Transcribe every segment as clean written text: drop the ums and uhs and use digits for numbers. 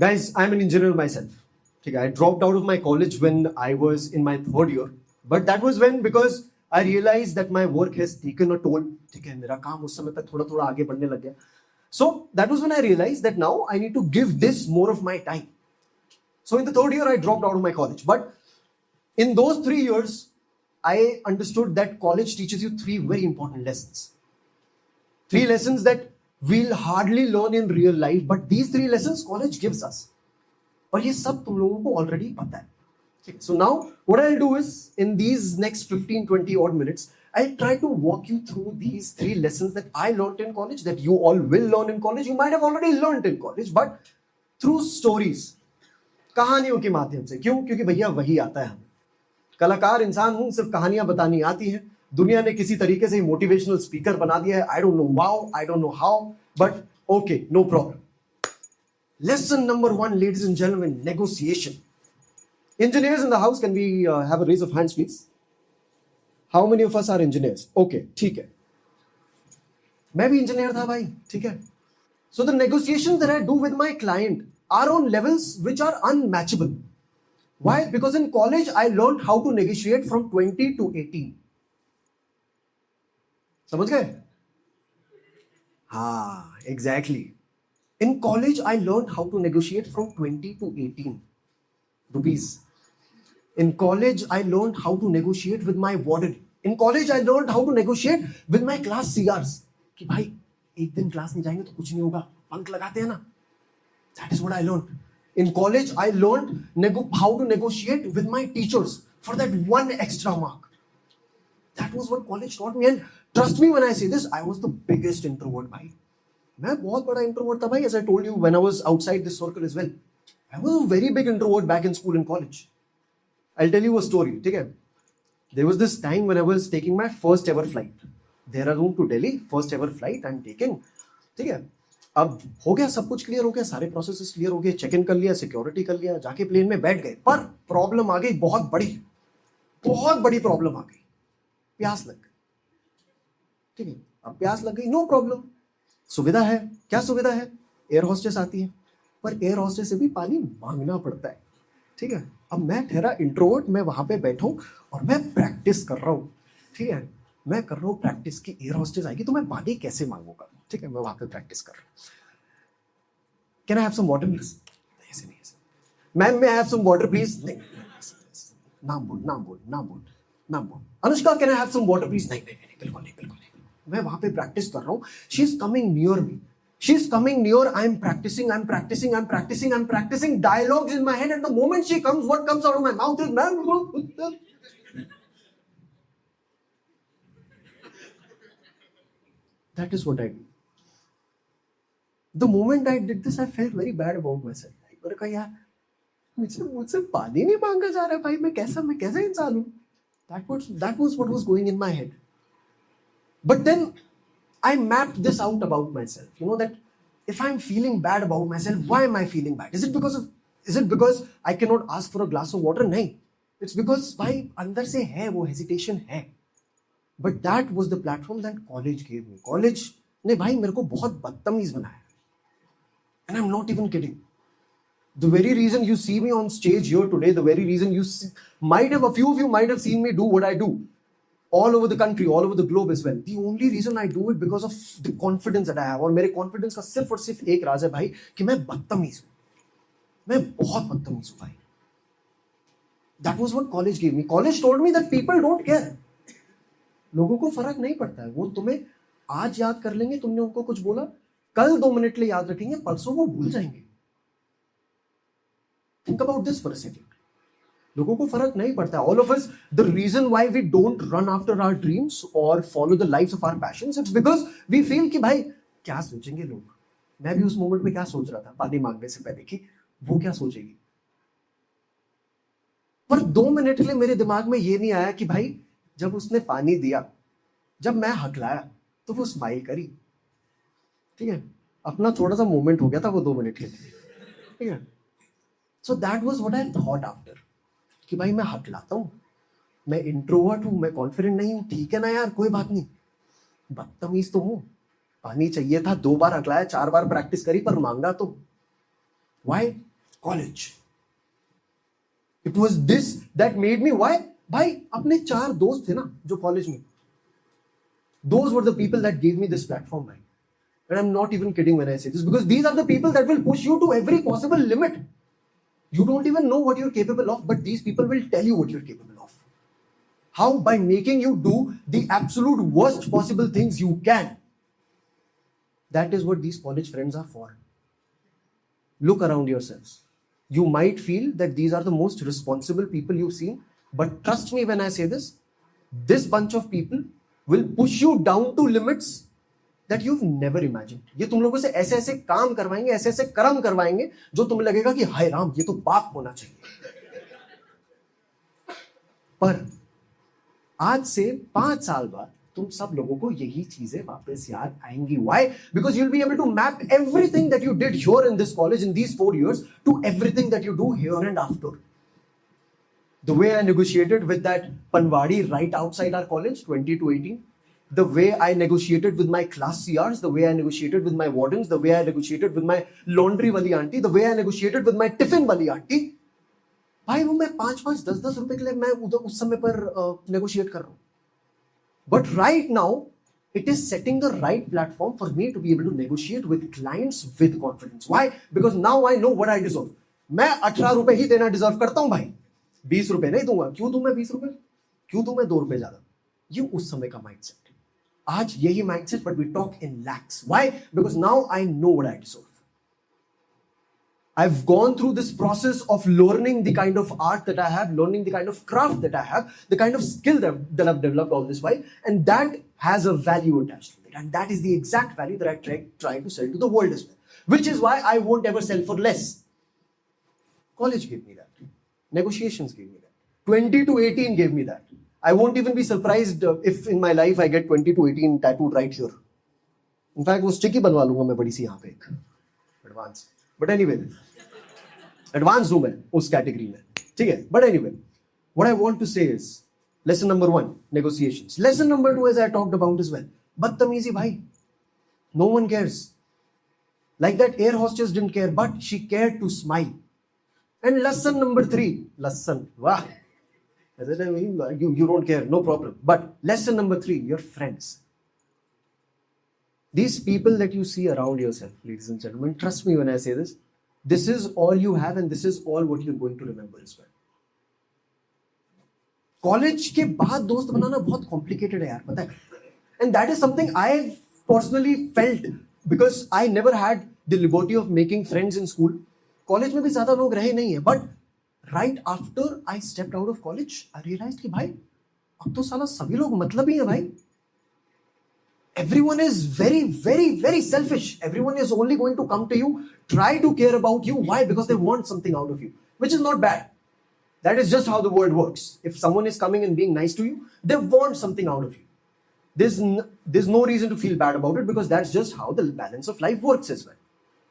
Guys, I'm an engineer myself. Okay, I dropped out of my college when I was in my third year. But that was when, because I realized that my work has taken a toll. ठीक है, मेरा काम उस समय पे थोड़ा थोड़ा आगे बढ़ने लग गया. So that was when I realized that now I need to give this more of my time. So in the third year, I dropped out of my college. But in those 3 years, I understood that college teaches you three very important lessons. Three lessons that we'll hardly learn in real life, but these three lessons college gives us. और ये सब तुम लोगों को already पता है. So now what I'll do is in these next 15-20 odd minutes, I'll try to walk you through these three lessons that I learned in college, that you all will learn in college. You might have already learned in college, but through stories, कहानियों के माध्यम से. क्यों? क्योंकि भैया वही आता है हमें. कलाकार इंसान हूं, सिर्फ कहानियां बतानी आती है. दुनिया ने किसी तरीके से मोटिवेशनल स्पीकर बना दिया है. I don't know wow, I don't know how, but okay, no problem. Lesson number 1, ladies and gentlemen, negotiation. Engineers in the house, can we have a raise of hands, please? How many of us are engineers? Okay, ठीक है. मैं भी engineer था भाई, ठीक है. So the negotiations that I do with my client are on levels which are unmatchable. Why? Because in college I learned how to negotiate from 20 to 18. समझ गए? हाँ, exactly. In college, I learned how to negotiate from 20 to 18 rupees. In college, I learned how to negotiate with my warden. In college, I learned how to negotiate with my class CRs. कि भाई एक दिन class में जाएंगे तो कुछ नहीं होगा, बंक लगाते हैं ना. That is what I learned. In college, I learned how to negotiate with my teachers for that one extra mark. That was what college taught me. And trust me when I say this, I was the biggest introvert, भाई. मैं बहुत बड़ा introvert था भाई. As I told you when I was outside this circle as well, I was a very big introvert back in school and college. I'll tell you a story. ठीक है? There was this time when I was taking my first ever flight, Dehradun to Delhi. First ever flight I'm taking. ठीक है? अब हो गया, सब कुछ clear हो गया, सारे प्रोसेसेस क्लियर हो गए, चेक इन कर लिया, सिक्योरिटी कर लिया, जाके प्लेन में बैठ गए. पर प्रॉब्लम आ गई, बहुत बड़ी प्रॉब्लम आ गई. प्यास लग गई. ठीक है? अब प्यास लग गई, नो प्रॉब्लम. सुविधा है. क्या सुविधा है? एयर होस्टेस आती है. पर एयर होस्टेस से भी पानी मांगना पड़ता है. ठीक है? अब मैं ठहरा इंट्रोवर्ट, मैं वहां पे बैठा हूं और मैं प्रैक्टिस कर रहा हूं. ठीक है? मैं कर रहा हूं प्रैक्टिस की एयर होस्टेस आएगी तो मैं पानी कैसे मांगूंगा. ठीक है? मैं वहां पे प्रैक्टिस कर रहा हूं. Can I have some water please? ऐसे नहीं, ऐसे. Ma'am, may I have some water please? नहीं. नाम बोल. Anushka, can I have some water please? नहीं, बिल्कुल नहीं. मैं वहां पे प्रैक्टिस कर रहा हूं. She is coming near me. I am practicing dialogues in my head, and the moment she comes, what comes out of my mouth is that is what I do. The moment I did this, I felt very bad about myself. मैंने कहा यार, मुझसे पानी नहीं मांगा जा रहा है भाई. मैं कैसा इंसान हूं. That was what was going in my head. But then I mapped this out about myself. You know that if I'm feeling bad about myself, why am I feeling bad? Is it because I cannot ask for a glass of water? नहीं. It's because भाई अंदर से है वो hesitation है. But that was the platform that college gave me. College ने भाई मेरे को बहुत बदतमीज बनाया. And I'm not even kidding. The very reason you see me on stage here today, the very reason a few of you might have seen me do what I do all over the country, all over the globe as well. The only reason I do it because of the confidence that I have. और मेरे confidence का सिर्फ और सिर्फ एक राज है भाई कि मैं बदतमीज हूं. मैं बहुत बदतमीज हूं भाई. That was what college gave me. College told me that people don't care. लोगों को फर्क नहीं पड़ता है. वो तुम्हें आज याद कर लेंगे, तुमने उनको कुछ बोला, कल 2 मिनट लिए याद रखेंगे, परसों वो भूल जाएंगे. Think about this for a second. लोगों को फर्क नहीं पड़ता. All of us, the reason why we don't run after our dreams or follow the lives of our passions, it's because we feel कि भाई क्या सोचेंगे लोग. मैं भी उस मोमेंट में क्या सोच रहा था पानी मांगने से पहले कि वो क्या सोचेगी. पर 2 मिनट के लिए मेरे दिमाग में ये नहीं आया कि भाई जब उसने पानी दिया, जब मैं हकलाया तो वो स्माइल करी. ठीक है? अपना थोड़ा सा मोमेंट हो गया था वो 2 मिनट के लिए. ठीक है? So that was what I thought after. कि भाई मैं हकलाता हूं, मैं इंट्रोवर्ट हूं, मैं कॉन्फिडेंट नहीं हूं. ठीक है ना यार, कोई बात नहीं. बदतमीज तो हूं. पानी चाहिए था, 2 बार हकलाया, 4 बार प्रैक्टिस करी, पर मांगा तो. Why? College. It was this that made me, why? भाई अपने 4 दोस्त थे ना जो कॉलेज में, those were the people that gave me this platform, भाई. And I'm not even kidding when I say this, because these are the people that will push you to every possible limit. You don't even know what you're capable of, but these people will tell you what you're capable of. How? By making you do the absolute worst possible things you can. That is what these college friends are for. Look around yourselves. You might feel that these are the most responsible people you've seen, but trust me when I say this bunch of people will push you down to limits that you've never imagined. ये तुम लोगों से ऐसे ऐसे काम करवाएंगे, ऐसे ऐसे कर्म करवाएंगे जो तुम्हें लगेगा कि हाय राम, ये तो पाप होना चाहिए. पर आज से 5 साल बाद तुम सब लोगों को यही चीजें वापस याद आएंगी. Why? Because you'll be able to map everything that you did here in this college in these 4 years to everything that you do here and after. The way I negotiated with that Panwadi right outside our college, 20 to 18. The way I negotiated with my class CRs, the way I negotiated with my wardens, the way I negotiated with my laundry wali auntie, the way I negotiated with my tiffin wali auntie. भाई वो मैं 5-5, 10-10 रुपए के लिए मैं उधर उस समय पर negotiate कर रहा हूँ. But right now, it is setting the right platform for me to be able to negotiate with clients with confidence. Why? Because now I know what I deserve. मैं 18 रुपए ही देना डिजर्व करता हूँ भाई, 20 रुपए नहीं दूंगा. क्यों दूं मैं 20 रुपए? क्यों दूं मैं 2 रुपए ज्यादा? ये उस समय का माइंडसेट. आज यही mindset, but we talk in lakhs. Why? Because now I know what I deserve. I've gone through this process of learning the kind of art that I have, learning the kind of craft that I have, the kind of skill that I've developed all this while, and that has a value attached to it. And that is the exact value that I try to sell to the world as well. Which is why I won't ever sell for less. College gave me that. Negotiations gave me that. 20 to 18 gave me that. I won't even be surprised if in my life I get 20 to 18 tattooed right here. In fact, वो sticky बनवा लूंगा मैं बड़ी सी यहाँ पे एक advance. But anyway, advance हूँ मैं उस category में, ठीक है? But anyway, what I want to say is, lesson number 1, negotiations. Lesson number 2, as I talked about as well, बदतमीजी भाई. No one cares. Like that air hostess didn't care, but she cared to smile. And lesson number 3, lesson, wow. You don't care, no problem. But lesson number 3, your friends. These people that you see around yourself, ladies and gentlemen, trust me when I say this is all you have and this is all what you're going to remember as well. College के बाद दोस्त बनाना बहुत complicated है यार, पता है? And that is something I personally felt because I never had the liberty of making friends in school. College में भी ज़्यादा लोग रहे नहीं हैं, but right after I stepped out of college, I realized कि भाई अब तो साला सभी लोग मतलब ही है भाई. Everyone is very, very, very selfish. Everyone is only going to come to you, try to care about you. Why? Because they want something out of you, which is not bad. That is just how the world works. If someone is coming and being nice to you, they want something out of you. There's no reason to feel bad about it because that's just how the balance of life works as well.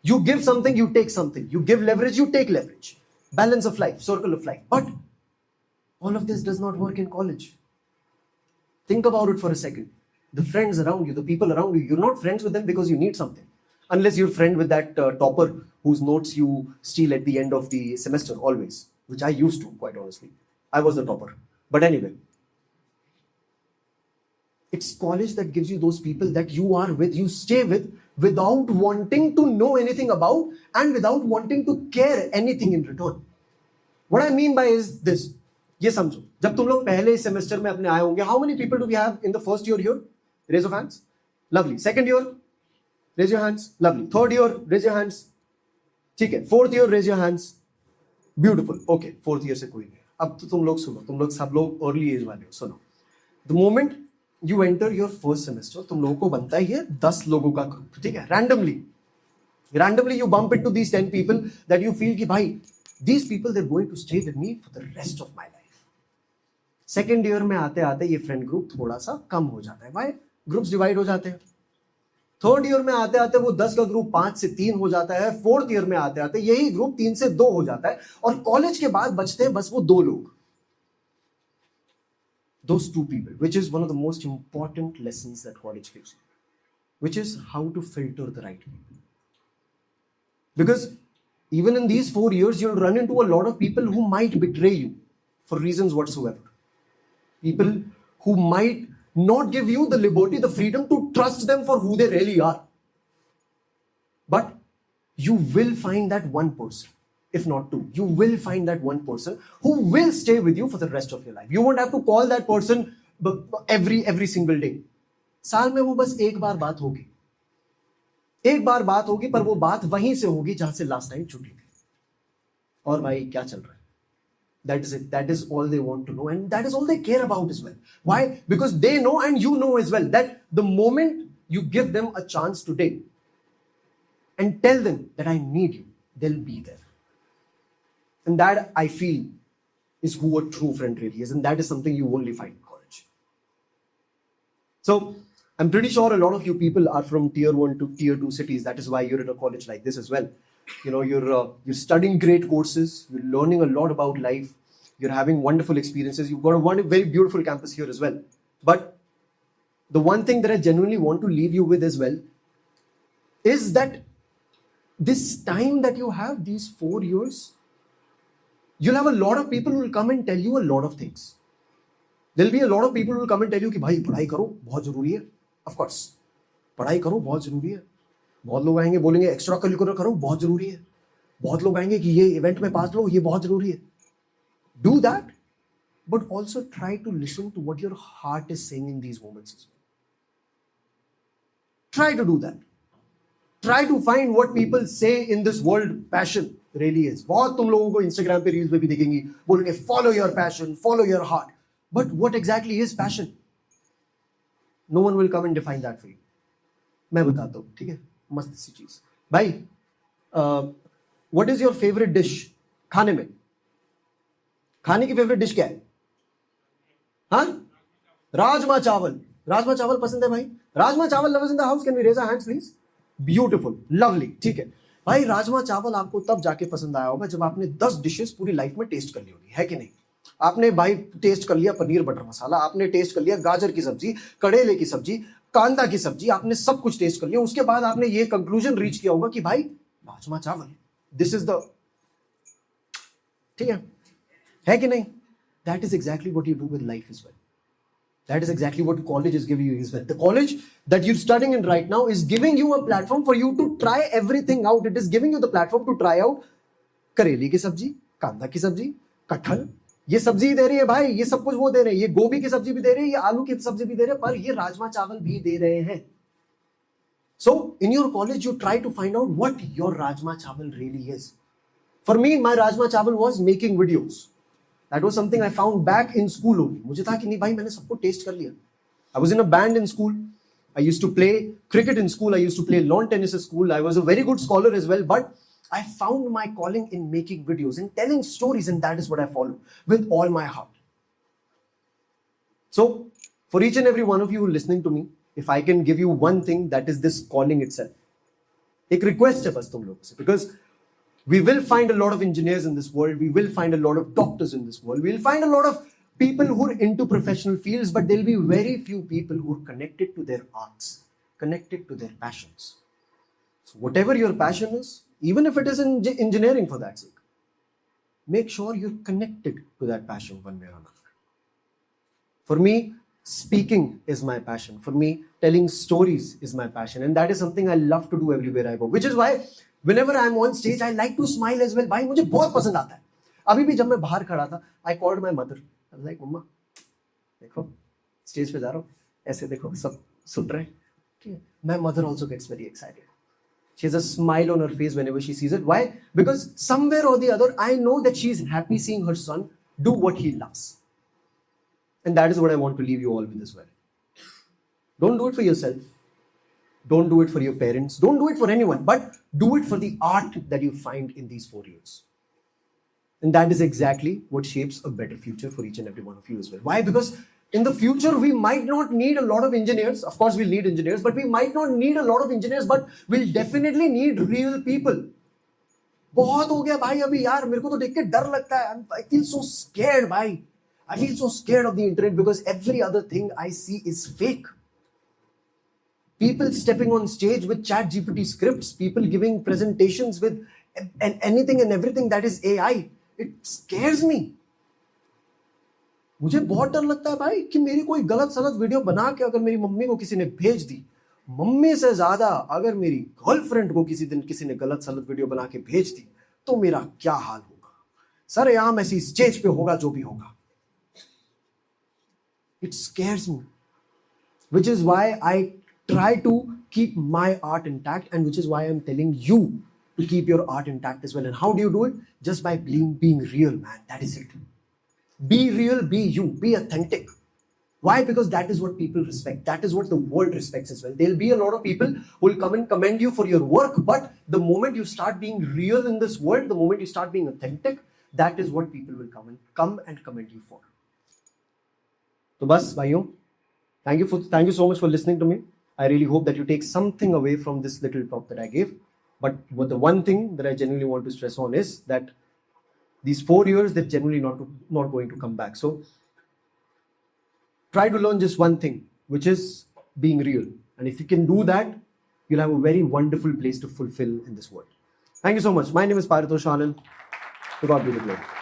You give something, you take something. You give leverage, you take leverage. Balance of life, circle of life. But all of this does not work in college. Think about it for a second. The friends around you, the people around you, you're not friends with them because you need something. Unless you're friend with that topper whose notes you steal at the end of the semester always, which I used to, quite honestly. I was the topper. But anyway, it's college that gives you those people that you are with, you stay with, without wanting to know anything about and without wanting to care anything in return. What I mean by is this. ये समझो, जब तुम लोग पहले semester में अपने आए होंगे, how many people do we have in the first year here? Raise of hands. Lovely. Second year, raise your hands. Lovely. Third year, raise your hands. ठीक है. Fourth year, raise your hands. Beautiful. Okay. Fourth year से कोई नहीं. अब तो तुम लोग सुनो. तुम लोग सब लोग early age वाले हो. सुनो. The moment you enter your first semester, तुम लोगों को बनता ही है 10 लोगों का group. ठीक है. Randomly you bump into these 10 people that you feel कि भाई these people they're going to stay with me for the rest of my life. Second year में आते आते ये फ्रेंड ग्रुप थोड़ा सा कम हो जाता है. भाई ग्रुप्स डिवाइड हो जाते हैं. थर्ड ईयर में आते आते वो 10 का ग्रुप 5 से 3 हो जाता है. फोर्थ ईयर में आते आते यही ग्रुप 3 से 2 हो जाता है. और कॉलेज के बाद बचते हैं बस वो 2 लोग. Those 2 people, which is one of the most important lessons that college gives you, which is how to filter the right people. Because Even in these 4 years, you'll run into a lot of people who might betray you for reasons whatsoever. People who might not give you the liberty, the freedom to trust them for who they really are. But you will find that one person, if not two. You will find that one person who will stay with you for the rest of your life. You won't have to call that person every single day. साल में वो बस एक बार बात होगी, पर वो बात वहीं से होगी जहां से लास्ट टाइम छुट्टी थी. और भाई क्या चल रहा है? That is it. That is all they want to know, and that is all they care about as well. Why? Because they know, and you know as well, that the moment you give them a chance today and tell them that I need you, they'll be there. And that, I feel, is who a true friend really is, and that is something you only find in college. So I'm pretty sure a lot of you people are from tier 1 to tier 2 cities. That is why you're in a college like this as well. You know, you're studying great courses, you're learning a lot about life, you're having wonderful experiences, you've got a very beautiful campus here as well. But the one thing that I genuinely want to leave you with as well is that this time that you have, these 4 years, you'll have a lot of people who will come and tell you a lot of things. There'll be a lot of people who will come and tell you कि भाई पढ़ाई करो बहुत जरूरी है. Of course, पढ़ाई करो बहुत जरूरी है. बहुत लोग आएंगे बोलेंगे एक्स्ट्रा करिकुलर करो बहुत जरूरी है. बहुत लोग आएंगे कि ये इवेंट में पास लो ये बहुत जरूरी है. Do that, but also try to listen to what your heart is saying in these moments as well. Try to do that. Try to find what people say in this world passion really is. बहुत तुम लोगों को Instagram पे reels पे भी देखेंगी बोलेंगे follow your passion, follow your heart. But what exactly is passion? No one will come and define that for you. मैं बताता हूँ, ठीक है? मस्त सी चीज. भाई, what is your favorite dish? खाने में खाने की फेवरेट डिश क्या है? हाँ, राजमा चावल. राजमा चावल पसंद है भाई? Rajma chawal lovers in the house, can we raise our hands please? Beautiful, lovely, ठीक है भाई. राजमा चावल आपको तब जाके पसंद आया होगा जब आपने 10 डिशेस पूरी लाइफ में टेस्ट कर ली होगी, है कि नहीं? आपने भाई टेस्ट कर लिया पनीर बटर मसाला, आपने टेस्ट कर लिया गाजर की सब्जी, कड़ेले की सब्जी, कांदा की सब्जी, आपने सब कुछ टेस्ट कर लिया. उसके बाद आपने ये कंक्लूजन रीच किया होगा कि भाई राजमा चावल, दिस इज द, ठीक है कि नहीं? That is exactly what you do with life as well. That is exactly what college is giving you as well. The college that you're studying in right now is giving you a platform for you to try everything out. It is giving you the platform to try out करेले की सब्जी, कांदा की सब्जी, कटहल, ये सब्जी दे रही है भाई, ये सब कुछ वो दे रहे हैं, ये गोभी की सब्जी भी दे रहे हैं, ये आलू की सब्जी भी दे रहे हैं, पर ये राजमा चावल भी दे रहे हैं. So in your college you try to find out what your rajma chawal really is. For me, my rajma chawal was making videos. That was something I found back in school only. मुझे था कि नहीं भाई मैंने सबको test कर लिया. I was in a band in school. I used to play cricket in school. I used to play lawn tennis at school. I was a very good scholar as well. But I found my calling in making videos and telling stories, and that is what I follow with all my heart. So, for each and every one of you listening to me, if I can give you one thing, that is this calling itself. एक request है बस तुम लोगों से, because we will find a lot of engineers in this world. We will find a lot of doctors in this world. We'll find a lot of people who are into professional fields, but there'll be very few people who are connected to their arts, connected to their passions. So whatever your passion is, even if it is in engineering for that sake, make sure you're connected to that passion one way or another. For me, speaking is my passion. For me, telling stories is my passion. And that is something I love to do everywhere I go. Which is why whenever I'm on stage, I like to smile as well. भाई मुझे बहुत पसंद आता है. अभी भी जब मैं बाहर खड़ा था, I called my mother. I was like, मम्मा, देखो, स्टेज पे जा रहा हूँ, ऐसे देखो, सब सुन रहे हैं. ठीक है. My mother also gets very excited. She has a smile on her face whenever she sees it. Why? Because somewhere or the other, I know that she's happy seeing her son do what he loves. And that is what I want to leave you all with as well. Don't do it for yourself. Don't do it for your parents. Don't do it for anyone. But do it for the art that you find in these 4 years. And that is exactly what shapes a better future for each and every one of you as well. Why? Because in the future, we might not need a lot of engineers. Of course, we'll need engineers, but we might not need a lot of engineers, but we'll definitely need real people. बहुत हो गया भाई अभी यार, मेरे को तो देख के डर लगता है. I feel so scared भाई. I feel so scared of the internet because every other thing I see is fake. People stepping on stage with ChatGPT scripts, people giving presentations with and anything and everything that is AI, it scares me. मुझे बहुत डर लगता है भाई कि मेरी कोई गलत सलत वीडियो बना के अगर मेरी मम्मी को किसी ने भेज दी, मम्मी से ज्यादा अगर मेरी गर्लफ्रेंड को किसी दिन किसी ने गलत सलत वीडियो बना के भेज दी तो मेरा क्या हाल होगा. सर यहाँ ऐसी स्टेज पे होगा जो भी होगा. It scares me, which is why I try to keep my art intact, and which is why I'm telling you to keep your art intact as well. And how do you do it? Just by being real, man. That is it. Be real, be you, be authentic. Why? Because that is what people respect. That is what the world respects as well. There'll be a lot of people who will come and commend you for your work, but the moment you start being real in this world, the moment you start being authentic, that is what people will come and commend you for. So bas, bhaiyon, thank you so much for listening to me. I really hope that you take something away from this little talk that I gave. But the one thing that I genuinely want to stress on is that these 4 years, they're generally not going to come back. So try to learn just one thing, which is being real. And if you can do that, you'll have a very wonderful place to fulfill in this world. Thank you so much. My name is Paritosh Anand. To God be the glory.